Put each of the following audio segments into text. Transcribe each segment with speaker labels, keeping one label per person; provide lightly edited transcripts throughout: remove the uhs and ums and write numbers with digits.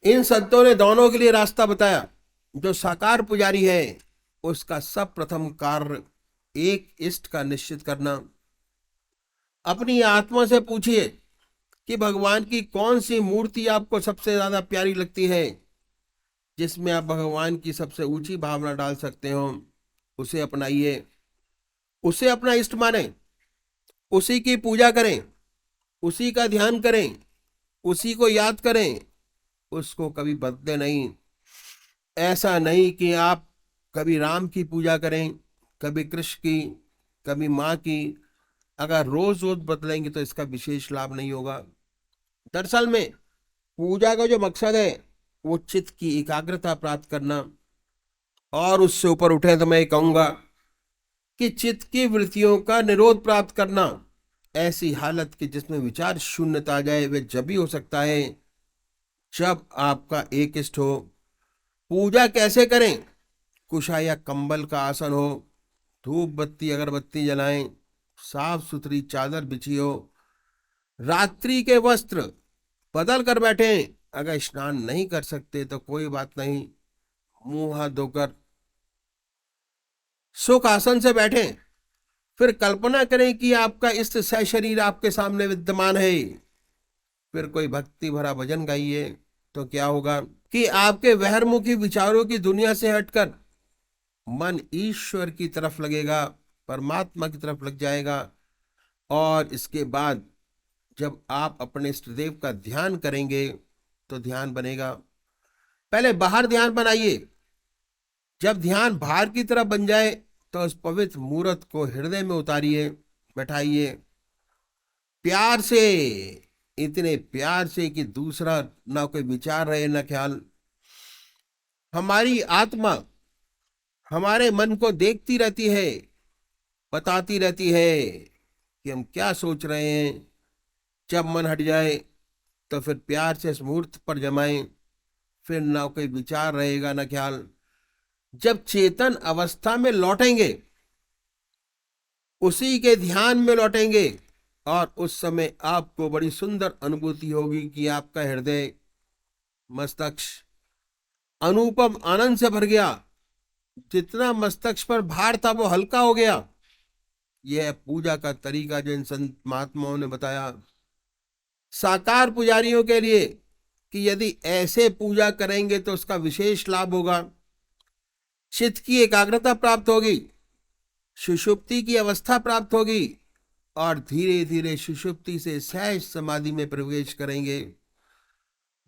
Speaker 1: इन संतों ने दोनों के लिए रास्ता बताया। जो साकार पुजारी है उसका सब प्रथम कार्य एक इष्ट का निश्चित करना। अपनी आत्मा से पूछिए कि भगवान की कौन सी मूर्ति आपको सबसे ज्यादा प्यारी लगती है, जिसमें आप भगवान की सबसे ऊंची भावना डाल सकते हो। उसे अपनाइए, उसे अपना इष्ट माने, उसी की पूजा करें, उसी का ध्यान करें, उसी को याद करें, उसको कभी बदले नहीं। ऐसा नहीं कि आप कभी राम की पूजा करें, कभी कृष्ण की, कभी माँ की। अगर रोज रोज बदलेंगे तो इसका विशेष लाभ नहीं होगा। दरअसल में पूजा का जो मकसद है वो चित्त की एकाग्रता प्राप्त करना। और उससे ऊपर उठे तो मैं कहूंगा कि चित्त की वृत्तियों का निरोध प्राप्त करना। ऐसी हालत की जिसमें विचार शून्यता आ जाए वे जब भी हो सकता है जब आपका एक इष्ट हो। पूजा कैसे करें? कुशा या कंबल का आसन हो, धूप बत्ती अगरबत्ती जलाएं, साफ सुथरी चादर बिछी हो, रात्रि के वस्त्र बदल कर बैठे। अगर स्नान नहीं कर सकते तो कोई बात नहीं, मुंह हाथ धोकर सुख आसन से बैठे। फिर कल्पना करें कि आपका इष्ट सशरीर आपके सामने विद्यमान है। फिर कोई भक्ति भरा भजन गाइए तो क्या होगा कि आपके बहिर्मुखी विचारों की दुनिया से हटकर मन ईश्वर की तरफ लगेगा, परमात्मा की तरफ लग जाएगा। और इसके बाद जब आप अपने इष्ट देव का ध्यान करेंगे तो ध्यान बनेगा। पहले बाहर ध्यान बनाइए। जब ध्यान बाहर की तरफ बन जाए तो उस पवित्र मूर्त को हृदय में उतारिए, बैठाइए प्यार से, इतने प्यार से कि दूसरा ना कोई विचार रहे ना ख्याल। हमारी आत्मा हमारे मन को देखती रहती है, बताती रहती है कि हम क्या सोच रहे हैं। जब मन हट जाए तो फिर प्यार से इस मुहूर्त पर जमाएं। फिर ना कोई विचार रहेगा ना ख्याल। जब चेतन अवस्था में लौटेंगे, उसी के ध्यान में लौटेंगे, और उस समय आपको बड़ी सुंदर अनुभूति होगी कि आपका हृदय मस्तिष्क अनुपम आनंद से भर गया। जितना मस्तिष्क पर भार था वो हल्का हो गया। यह पूजा का तरीका जो इन संत महात्माओं ने बताया साकार पुजारियों के लिए, कि यदि ऐसे पूजा करेंगे तो उसका विशेष लाभ होगा। चित्त की एकाग्रता प्राप्त होगी, सुषुप्ति की अवस्था प्राप्त होगी, और धीरे धीरे सुषुप्ति से सहज समाधि में प्रवेश करेंगे।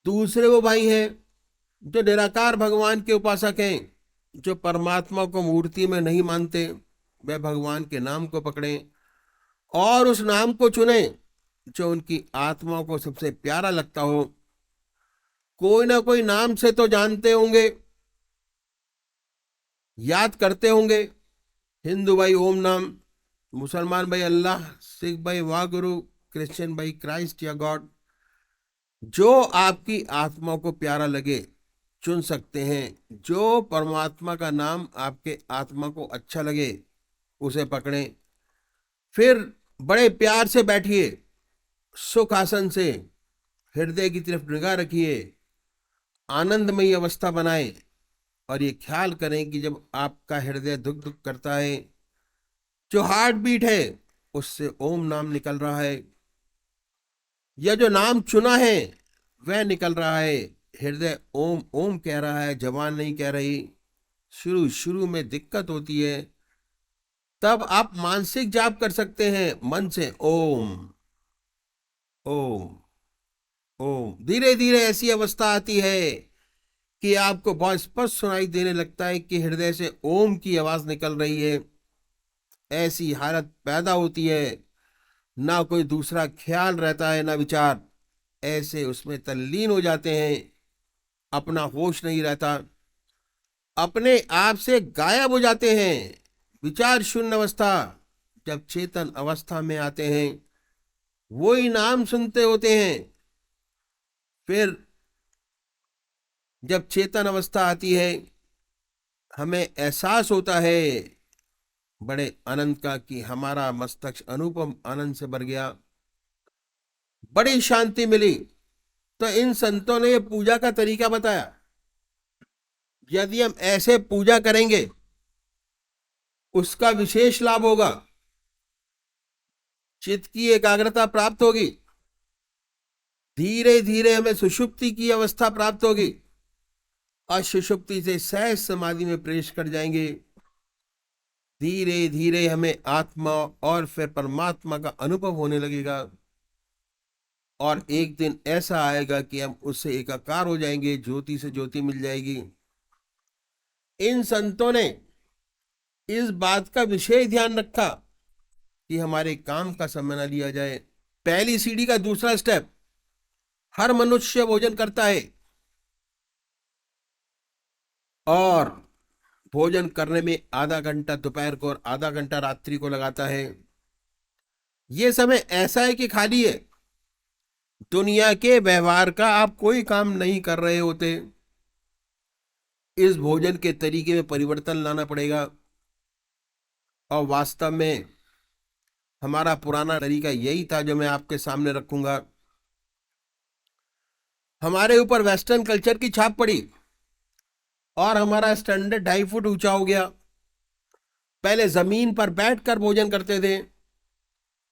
Speaker 1: दूसरे वो भाई हैं जो निराकार भगवान के उपासक हैं, जो परमात्मा को मूर्ति में नहीं मानते। वे भगवान के नाम को पकड़ें और उस नाम को चुने जो उनकी आत्मा को सबसे प्यारा लगता हो। कोई ना कोई नाम से तो जानते होंगे, याद करते होंगे। हिंदू भाई ओम नाम, मुसलमान भाई अल्लाह, सिख भाई वाह गुरु, क्रिश्चियन भाई क्राइस्ट या गॉड। जो आपकी आत्मा को प्यारा लगे चुन सकते हैं। जो परमात्मा का नाम आपके आत्मा को अच्छा लगे उसे पकड़ें। फिर बड़े प्यार से बैठिए, सुख आसन से हृदय की तरफ निगाह रखिए, आनंदमयी अवस्था बनाएं। और ये ख्याल करें कि जब आपका हृदय धुक धुक करता है, जो हार्ट बीट है उससे ओम नाम निकल रहा है, या जो नाम चुना है वह निकल रहा है। हृदय ओम ओम कह रहा है, जबान नहीं कह रही। शुरू शुरू में दिक्कत होती है, तब आप मानसिक जाप कर सकते हैं मन से ओम ओम ओम। धीरे धीरे ऐसी अवस्था आती है कि आपको बहुत स्पष्ट सुनाई देने लगता है कि हृदय से ओम की आवाज निकल रही है। ऐसी हालत पैदा होती है, ना कोई दूसरा ख्याल रहता है ना विचार। ऐसे उसमें तल्लीन हो जाते हैं, अपना होश नहीं रहता, अपने आप से गायब हो जाते हैं। विचार शून्य अवस्था। जब चेतन अवस्था में आते हैं वही नाम सुनते होते हैं। फिर जब चेतन अवस्था आती है हमें एहसास होता है बड़े आनंद का कि हमारा मस्तिष्क अनुपम आनंद से भर गया, बड़ी शांति मिली। तो इन संतों ने ये पूजा का तरीका बताया। यदि हम ऐसे पूजा करेंगे उसका विशेष लाभ होगा, चित्त की एकाग्रता प्राप्त होगी, धीरे धीरे हमें सुषुप्ति की अवस्था प्राप्त होगी और सुषुप्ति से सहज समाधि में प्रवेश कर जाएंगे। धीरे धीरे हमें आत्मा और फिर परमात्मा का अनुभव होने लगेगा और एक दिन ऐसा आएगा कि हम उससे एकाकार हो जाएंगे, ज्योति से ज्योति मिल जाएगी। इन संतों ने इस बात का विशेष ध्यान रखा कि हमारे काम का समय न लिया जाए। पहली सीढ़ी का दूसरा स्टेप, हर मनुष्य भोजन करता है और भोजन करने में आधा घंटा दोपहर को और आधा घंटा रात्रि को लगाता है। यह समय ऐसा है कि खाली है, दुनिया के व्यवहार का आप कोई काम नहीं कर रहे होते। इस भोजन के तरीके में परिवर्तन लाना पड़ेगा और वास्तव में हमारा पुराना तरीका यही था जो मैं आपके सामने रखूंगा। हमारे ऊपर वेस्टर्न कल्चर की छाप पड़ी और हमारा स्टैंडर्ड 2.5 फुट ऊंचा हो गया। पहले जमीन पर बैठकर भोजन करते थे,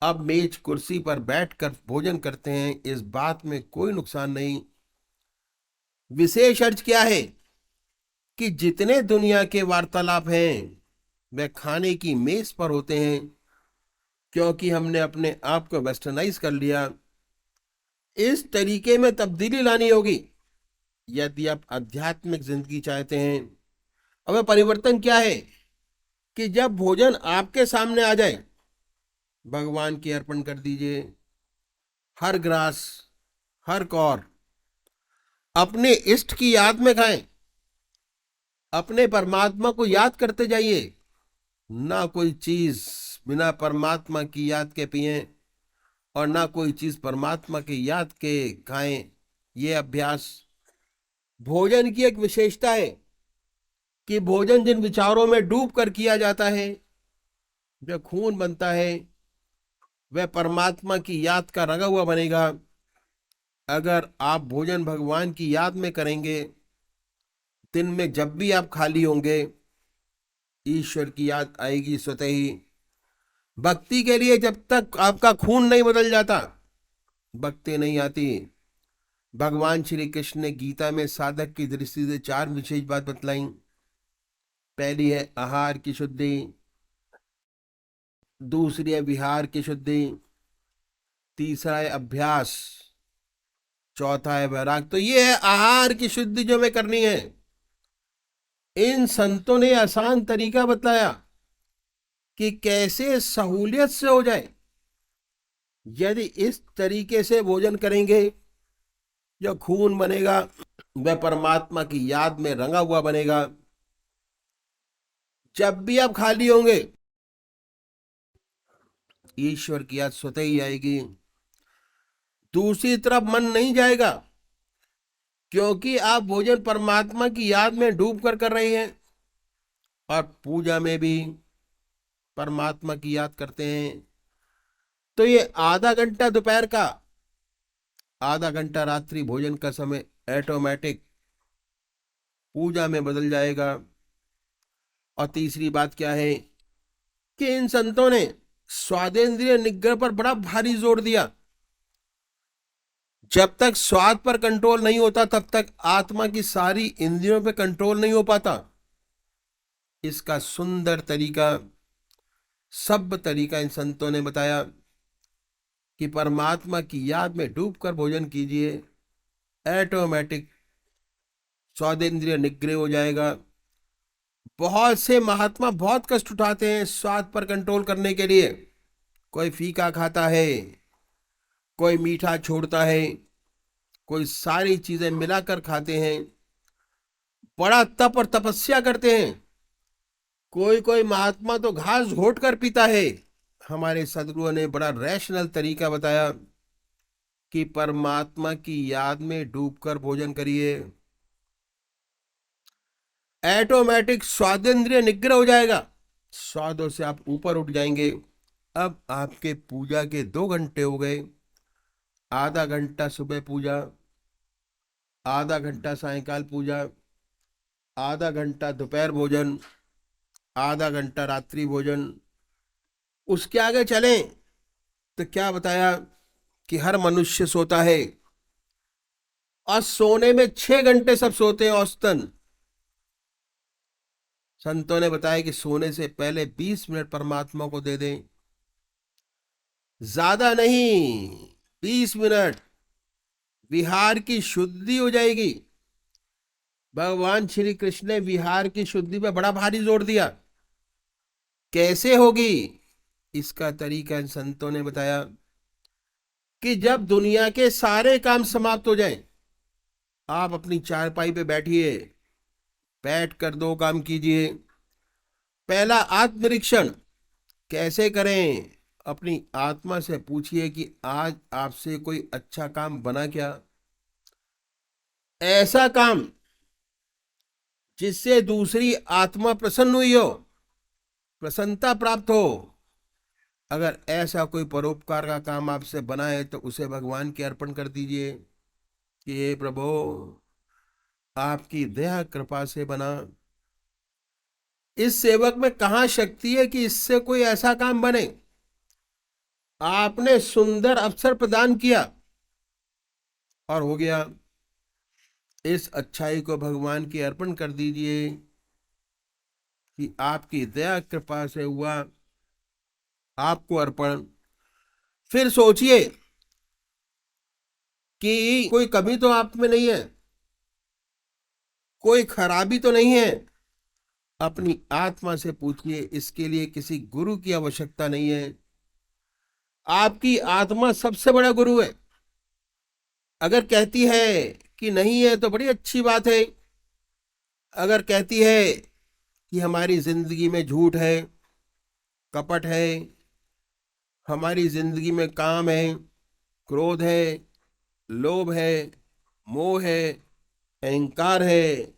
Speaker 1: अब मेज कुर्सी पर बैठकर भोजन करते हैं। इस बात में कोई नुकसान नहीं। विशेष अर्थ क्या है कि जितने दुनिया के वार्तालाप हैं वे खाने की मेज पर होते हैं, क्योंकि हमने अपने आप को वेस्टर्नाइज कर लिया। इस तरीके में तब्दीली लानी होगी यदि आप आध्यात्मिक जिंदगी चाहते हैं। अब परिवर्तन क्या है कि जब भोजन आपके सामने आ जाए, भगवान की अर्पण कर दीजिए। हर ग्रास, हर कौर अपने इष्ट की याद में खाएं, अपने परमात्मा को याद करते जाइए। ना कोई चीज बिना परमात्मा की याद के पिए और ना कोई चीज परमात्मा की याद के खाएं। ये अभ्यास भोजन की एक विशेषता है कि भोजन जिन विचारों में डूब कर किया जाता है, जो खून बनता है, वह परमात्मा की याद का रंगा हुआ बनेगा। अगर आप भोजन भगवान की याद में करेंगे, दिन में जब भी आप खाली होंगे, ईश्वर की याद आएगी स्वतः ही। भक्ति के लिए जब तक आपका खून नहीं बदल जाता, भक्ति नहीं आती। भगवान श्री कृष्ण ने गीता में साधक की दृष्टि से 4 विशेष बात बतलाई। पहली है आहार की शुद्धि, दूसरी है विहार की शुद्धि, तीसरा है अभ्यास, चौथा है वैराग। तो ये है आहार की शुद्धि जो हमें करनी है। इन संतों ने आसान तरीका बताया कि कैसे सहूलियत से हो जाए। यदि इस तरीके से भोजन करेंगे, जो खून बनेगा वह परमात्मा की याद में रंगा हुआ बनेगा। जब भी आप खाली होंगे, ईश्वर की याद स्वतः ही आएगी। दूसरी तरफ मन नहीं जाएगा, क्योंकि आप भोजन परमात्मा की याद में डूब कर रहे हैं और पूजा में भी परमात्मा की याद करते हैं। तो ये आधा घंटा दोपहर का, आधा घंटा रात्रि भोजन का समय ऑटोमेटिक पूजा में बदल जाएगा। और तीसरी बात क्या है कि इन संतों ने स्वादेंद्रिय निग्रह पर बड़ा भारी जोर दिया। जब तक स्वाद पर कंट्रोल नहीं होता, तब तक आत्मा की सारी इंद्रियों पर कंट्रोल नहीं हो पाता। इसका सुंदर तरीका, सब तरीका इन संतों ने बताया कि परमात्मा की याद में डूबकर भोजन कीजिए, ऑटोमेटिक स्वादेंद्रिय निग्रह हो जाएगा। बहुत से महात्मा बहुत कष्ट उठाते हैं स्वाद पर कंट्रोल करने के लिए। कोई फीका खाता है, कोई मीठा छोड़ता है, कोई सारी चीजें मिलाकर खाते हैं, बड़ा तप और तपस्या करते हैं। कोई कोई महात्मा तो घास घोट कर पीता है। हमारे सदगुरुओं ने बड़ा रैशनल तरीका बताया कि परमात्मा की याद में डूबकर भोजन करिए, ऑटोमेटिक स्वादेंद्रिय निग्रह हो जाएगा। स्वादों से आप ऊपर उठ जाएंगे। अब आपके पूजा के 2 घंटे हो गए। आधा घंटा सुबह पूजा, आधा घंटा सायंकाल पूजा, आधा घंटा दोपहर भोजन, आधा घंटा रात्रि भोजन। उसके आगे चलें तो क्या बताया कि हर मनुष्य सोता है और सोने में 6 घंटे सब सोते हैं औसतन। संतों ने बताया कि सोने से पहले 20 मिनट परमात्मा को दे दें, ज्यादा नहीं, 20 मिनट, विहार की शुद्धि हो जाएगी। भगवान श्री कृष्ण ने विहार की शुद्धि पे बड़ा भारी जोर दिया। कैसे होगी? इसका तरीका इन संतों ने बताया कि जब दुनिया के सारे काम समाप्त हो जाएं, आप अपनी चारपाई पे बैठिए, बैठ कर 2 काम कीजिए। पहला, आत्मनिरीक्षण। कैसे करें? अपनी आत्मा से पूछिए कि आज आपसे कोई अच्छा काम बना क्या? ऐसा काम जिससे दूसरी आत्मा प्रसन्न हुई हो, प्रसन्नता प्राप्त हो। अगर ऐसा कोई परोपकार का काम आपसे बना है तो उसे भगवान के अर्पण कर दीजिए कि हे प्रभु, आपकी दया कृपा से बना। इस सेवक में कहाँ शक्ति है कि इससे कोई ऐसा काम बने? आपने सुंदर अवसर प्रदान किया और हो गया। इस अच्छाई को भगवान के अर्पण कर दीजिए कि आपकी दया कृपा से हुआ, आपको अर्पण। फिर सोचिए कि कोई कमी तो आप में नहीं है, कोई खराबी तो नहीं है। अपनी आत्मा से पूछिए। इसके लिए किसी गुरु की आवश्यकता नहीं है। आपकी आत्मा सबसे बड़ा गुरु है। अगर कहती है कि नहीं है तो बड़ी अच्छी बात है। अगर कहती है कि हमारी जिंदगी में झूठ है, कपट है, हमारी जिंदगी में काम है, क्रोध है, लोभ है, मोह है, अहंकार है,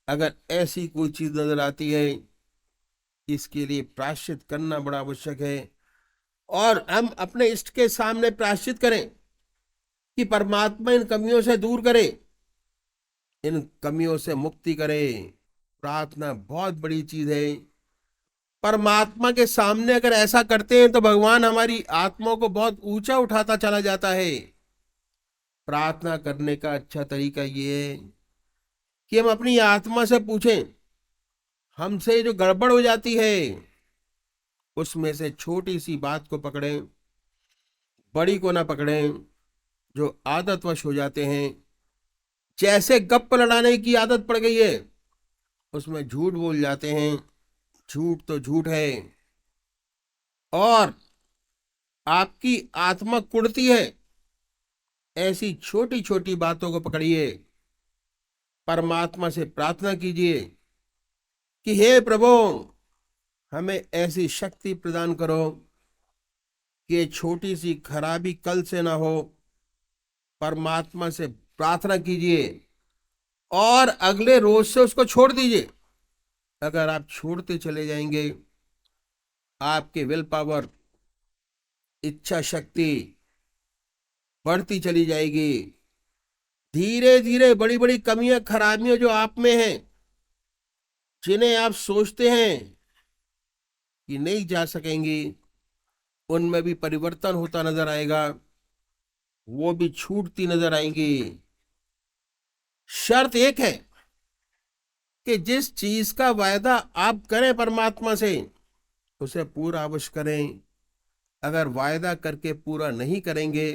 Speaker 1: अगर ऐसी कोई चीज नजर आती है, इसके लिए प्रायश्चित करना बड़ा आवश्यक है। और हम अपने इष्ट के सामने प्रायश्चित करें कि परमात्मा इन कमियों से दूर करे, इन कमियों से मुक्ति करे। प्रार्थना बहुत बड़ी चीज है। परमात्मा के सामने अगर ऐसा करते हैं तो भगवान हमारी आत्मा को बहुत ऊंचा उठाता चला जाता है। प्रार्थना करने का अच्छा तरीका ये है कि हम अपनी आत्मा से पूछें, हमसे जो गड़बड़ हो जाती है उसमें से छोटी सी बात को पकड़ें, बड़ी को ना पकड़ें। जो आदतवश हो जाते हैं, जैसे गप्प लड़ाने की आदत पड़ गई है, उसमें झूठ बोल जाते हैं। झूठ तो झूठ है और आपकी आत्मा कुढ़ती है। ऐसी छोटी छोटी बातों को पकड़िए, परमात्मा से प्रार्थना कीजिए कि हे प्रभु, हमें ऐसी शक्ति प्रदान करो कि ये छोटी सी खराबी कल से ना हो। परमात्मा से प्रार्थना कीजिए और अगले रोज से उसको छोड़ दीजिए। अगर आप छोड़ते चले जाएंगे, आपके विल पावर, इच्छा शक्ति बढ़ती चली जाएगी। धीरे धीरे बड़ी बड़ी कमियां, खराबियां जो आप में हैं, जिन्हें आप सोचते हैं कि नहीं जा सकेंगी, उनमें भी परिवर्तन होता नजर आएगा, वो भी छूटती नजर आएंगी। शर्त एक है कि जिस चीज का वायदा आप करें परमात्मा से, उसे पूरा अवश्य करें। अगर वायदा करके पूरा नहीं करेंगे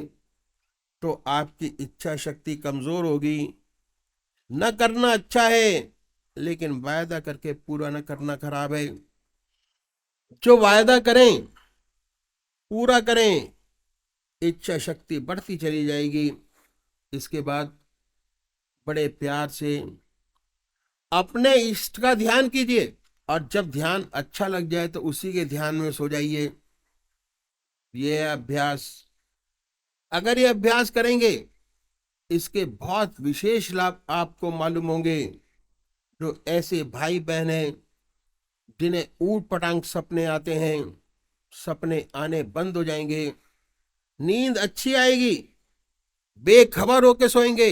Speaker 1: तो आपकी इच्छा शक्ति कमजोर होगी। न करना अच्छा है, लेकिन वायदा करके पूरा न करना खराब है। जो वायदा करें, पूरा करें, इच्छा शक्ति बढ़ती चली जाएगी। इसके बाद बड़े प्यार से अपने इष्ट का ध्यान कीजिए और जब ध्यान अच्छा लग जाए तो उसी के ध्यान में सो जाइए। ये अभ्यास, अगर ये अभ्यास करेंगे, इसके बहुत विशेष लाभ आपको मालूम होंगे। जो ऐसे भाई बहन हैं जिन्हें ऊट पटांग सपने आते हैं, सपने आने बंद हो जाएंगे, नींद अच्छी आएगी, बेखबर होके सोएंगे।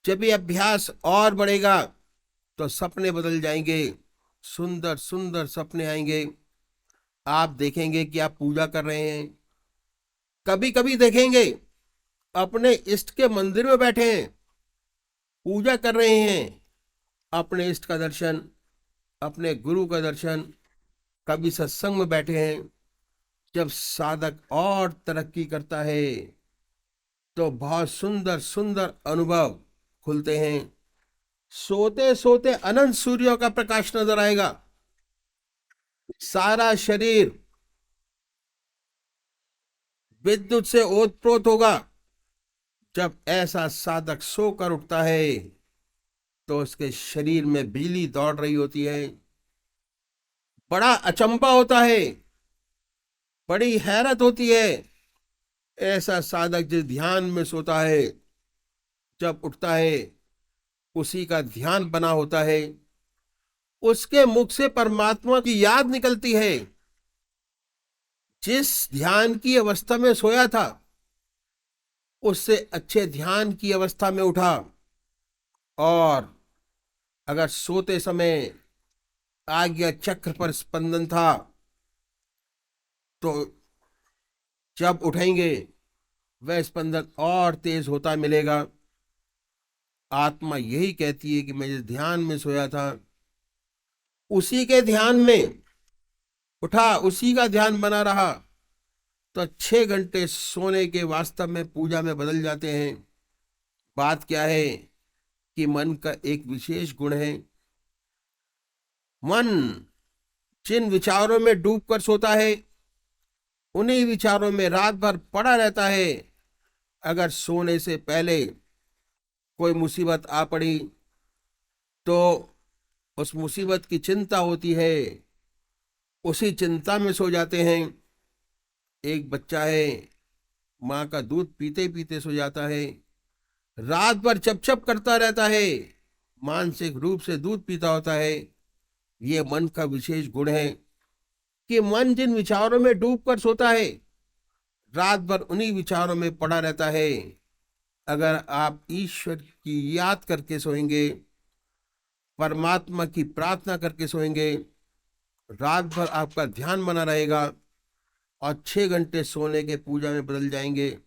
Speaker 1: जब ये अभ्यास और बढ़ेगा तो सपने बदल जाएंगे, सुंदर सुंदर सपने आएंगे। आप देखेंगे कि आप पूजा कर रहे हैं, कभी कभी देखेंगे अपने इष्ट के मंदिर में बैठे हैं, पूजा कर रहे हैं, अपने इष्ट का दर्शन, अपने गुरु का दर्शन, कभी सत्संग में बैठे हैं। जब साधक और तरक्की करता है तो बहुत सुंदर सुंदर अनुभव खुलते हैं। सोते सोते अनंत सूर्यों का प्रकाश नजर आएगा, सारा शरीर विद्युत से ओतप्रोत होगा। जब ऐसा साधक सोकर उठता है तो उसके शरीर में बिजली दौड़ रही होती है। बड़ा अचंभा होता है, बड़ी हैरत होती है। ऐसा साधक जिस ध्यान में सोता है, जब उठता है उसी का ध्यान बना होता है, उसके मुख से परमात्मा की याद निकलती है। जिस ध्यान की अवस्था में सोया था उससे अच्छे ध्यान की अवस्था में उठा। और अगर सोते समय आज्ञा चक्र पर स्पंदन था तो जब उठेंगे वह स्पंदन और तेज होता मिलेगा। आत्मा यही कहती है कि मैं जिस ध्यान में सोया था उसी के ध्यान में उठा, उसी का ध्यान बना रहा, तो 6 घंटे सोने के वास्तव में पूजा में बदल जाते हैं। बात क्या है कि मन का एक विशेष गुण है। मन जिन विचारों में डूबकर सोता है उन्हीं विचारों में रात भर पड़ा रहता है। अगर सोने से पहले कोई मुसीबत आ पड़ी तो उस मुसीबत की चिंता होती है, उसी चिंता में सो जाते हैं। एक बच्चा है, माँ का दूध पीते पीते सो जाता है, रात भर चप चप करता रहता है, मानसिक रूप से दूध पीता होता है। ये मन का विशेष गुण है कि मन जिन विचारों में डूब कर सोता है रात भर उन्हीं विचारों में पड़ा रहता है। अगर आप ईश्वर की याद करके सोएंगे, परमात्मा की प्रार्थना करके सोएंगे, रात भर आपका ध्यान बना रहेगा और 6 घंटे सोने के पूजा में बदल जाएंगे।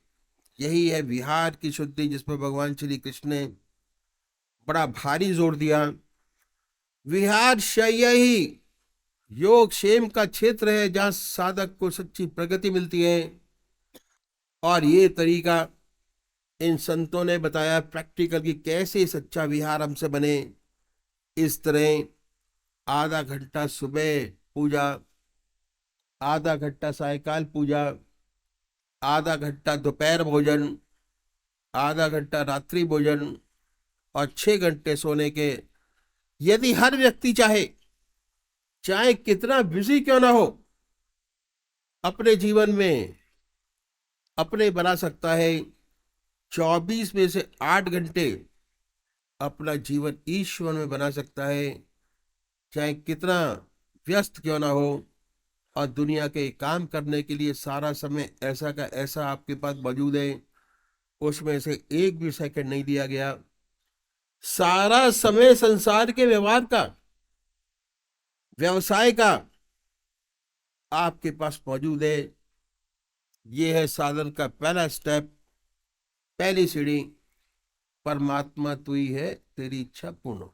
Speaker 1: यही है विहार की शुद्धि, जिस पर भगवान श्री कृष्ण ने बड़ा भारी जोर दिया। विहार शय्या ही योग क्षेम का क्षेत्र है जहां साधक को सच्ची प्रगति मिलती है। और ये तरीका इन संतों ने बताया प्रैक्टिकल कि कैसे सच्चा विहार हमसे बने। इस तरह आधा घंटा सुबह पूजा, आधा घंटा सायकाल पूजा, आधा घंटा दोपहर भोजन, आधा घंटा रात्रि भोजन और 6 घंटे सोने के, यदि हर व्यक्ति चाहे कितना बिजी क्यों ना हो, अपने जीवन में अपने बना सकता है 24 में से 8 घंटे अपना जीवन ईश्वर में बना सकता है। चाहे कितना व्यस्त क्यों ना हो और दुनिया के काम करने के लिए सारा समय ऐसा का ऐसा आपके पास मौजूद है, उसमें से एक भी सेकंड नहीं दिया गया। सारा समय संसार के व्यवहार का, व्यवसाय का आपके पास मौजूद है। ये है साधन का पहला स्टेप, पहली सीढ़ी। परमात्मा तू ही है, तेरी इच्छा पूर्ण हो।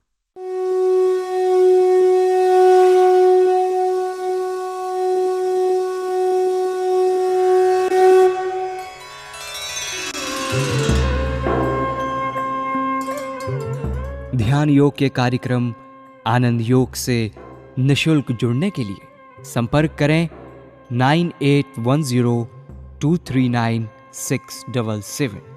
Speaker 2: ध्यान योग के कार्यक्रम आनंद योग से निशुल्क जुड़ने के लिए संपर्क करें 9810239677।